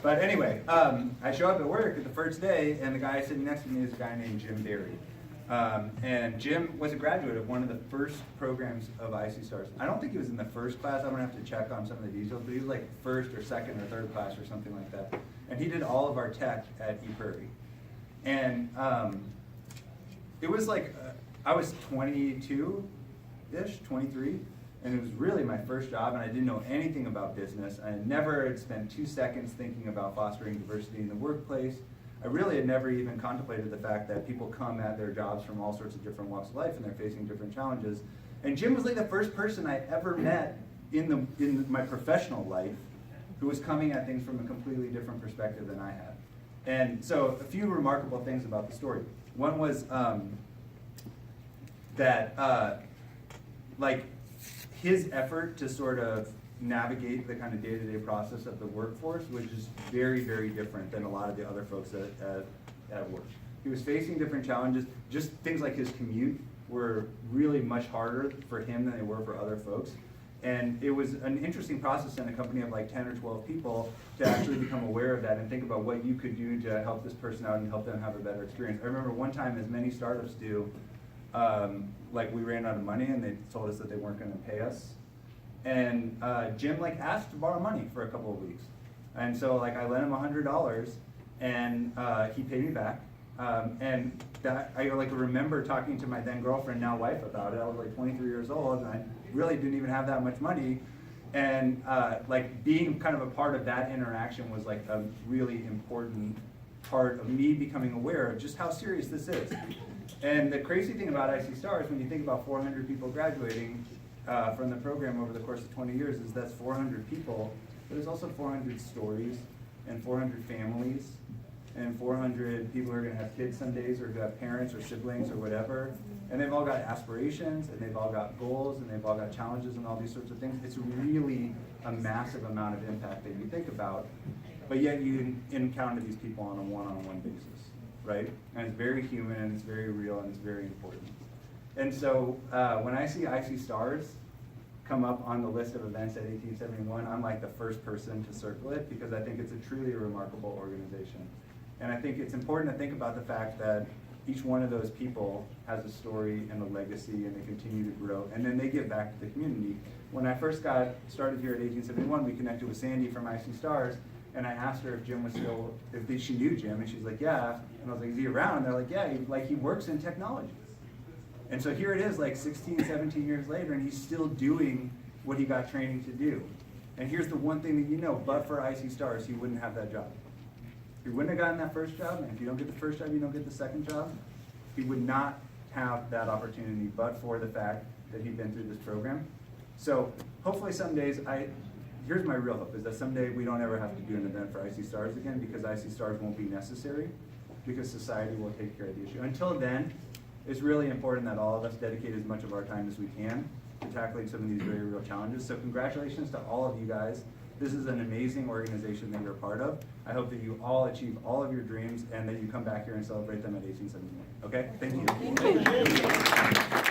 But anyway, I show up at work at the first day, and the guy sitting next to me is a guy named Jim Barry. And Jim was a graduate of one of the first programs of i.c.stars. I don't think he was in the first class. I'm going to have to check on some of the details, but he was like first or second or third class or something like that. And he did all of our tech at ePrairie. And it was like, I was 22-ish, 23, and it was really my first job, and I didn't know anything about business. I had never spent 2 seconds thinking about fostering diversity in the workplace. I really had never even contemplated the fact that people come at their jobs from all sorts of different walks of life, and they're facing different challenges. And Jim was like the first person I ever met in my professional life who was coming at things from a completely different perspective than I had. And so a few remarkable things about the story. One was that like his effort to sort of navigate the kind of day-to-day process of the workforce was just very, very different than a lot of the other folks at work. He was facing different challenges. Just things like his commute were really much harder for him than they were for other folks. And it was an interesting process in a company of like 10 or 12 people to actually become aware of that and think about what you could do to help this person out and help them have a better experience. I remember one time, as many startups do, like we ran out of money and they told us that they weren't going to pay us. And Jim like asked to borrow money for a couple of weeks. And so like I lent him $100 and he paid me back. And that, I like remember talking to my then girlfriend, now wife, about it. I was like 23 years old and I really didn't even have that much money. And like being kind of a part of that interaction was like a really important part of me becoming aware of just how serious this is. And the crazy thing about i.c.stars, when you think about 400 people graduating from the program over the course of 20 years, is that's 400 people, but there's also 400 stories and 400 families and 400 people who are going to have kids some days or who have parents or siblings or whatever. And they've all got aspirations and they've all got goals and they've all got challenges and all these sorts of things. It's really a massive amount of impact that you think about, but yet you encounter these people on a one-on-one basis, right? And it's very human and it's very real and it's very important. And so when I see i.c.stars come up on the list of events at 1871, I'm like the first person to circle it because I think it's a truly remarkable organization. And I think it's important to think about the fact that each one of those people has a story and a legacy and they continue to grow and then they give back to the community. When I first got started here at 1871, we connected with Sandy from i.c.stars and I asked her if Jim was still, if she knew Jim, and she's like, yeah. And I was like, is he around? And they're like, yeah, he works in technology. And so here it is, like 16, 17 years later, and he's still doing what he got training to do. And here's the one thing that you know, but for i.c.stars, he wouldn't have that job. He wouldn't have gotten that first job, and if you don't get the first job, you don't get the second job. He would not have that opportunity, but for the fact that he'd been through this program. So hopefully some days, here's my real hope, is that someday we don't ever have to do an event for i.c.stars again, because i.c.stars won't be necessary, because society will take care of the issue. Until then, it's really important that all of us dedicate as much of our time as we can to tackling some of these very real challenges. So congratulations to all of you guys. This is an amazing organization that you're a part of. I hope that you all achieve all of your dreams and that you come back here and celebrate them at 1871. Okay? Thank you. Thank you.